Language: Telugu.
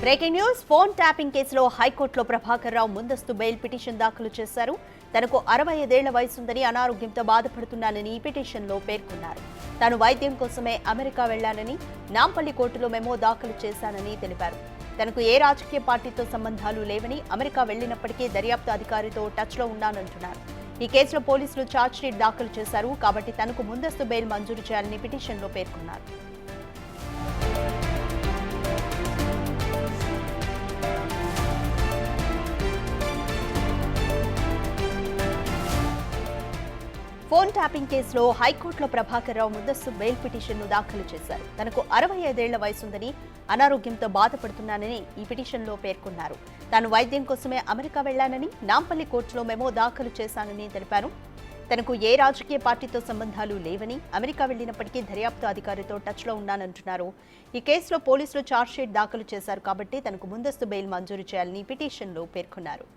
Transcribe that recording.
Breaking news. ఫోన్ ట్యాపింగ్ కేసులో హైకోర్టులో ప్రభాకర్ రావు ముందస్తు బెయిల్ పిటిషన్ దాఖలు చేశారు. తనకు 65 ఏళ్ల వయసుందని, అనారోగ్యంతో బాధపడుతున్నానని ఈ పిటిషన్లో పేర్కొన్నారు. తాను వైద్యం కోసమే అమెరికా వెళ్లానని, నాంపల్లి కోర్టులో మెమో దాఖలు చేశానని తెలిపారు. తనకు ఏ రాజకీయ పార్టీతో సంబంధాలు లేవని, అమెరికా వెళ్లినప్పటికీ దర్యాప్తు అధికారితో టచ్లో ఉన్నానంటున్నారు. ఈ కేసులో పోలీసులు ఛార్జ్షీట్ దాఖలు చేశారు కాబట్టి తనకు ముందస్తు బెయిల్ మంజూరు చేయాలని పిటిషన్లో పేర్కొన్నారు. ఫోన్ ట్యాపింగ్ కేసులో హైకోర్టులో ప్రభాకర్ రావు ముందస్తు బెయిల్ పిటిషన్ను దాఖలు చేశారు. తనకు 65 ఏళ్ల వయసుందని, అనారోగ్యంతో బాధపడుతున్నానని ఈ పిటిషన్లో పేర్కొన్నారు. తాను వైద్యం కోసమే అమెరికా వెళ్లానని, నాంపల్లి కోర్టులో మెమో దాఖలు చేశానని తెలిపారు. తనకు ఏ రాజకీయ పార్టీతో సంబంధాలు లేవని, అమెరికా వెళ్లినప్పటికీ దర్యాప్తు అధికారితో టచ్లో ఉన్నానంటున్నారు. ఈ కేసులో పోలీసులు ఛార్జ్షీట్ దాఖలు చేశారు కాబట్టి తనకు ముందస్తు బెయిల్ మంజూరు చేయాలని పిటిషన్లో పేర్కొన్నారు.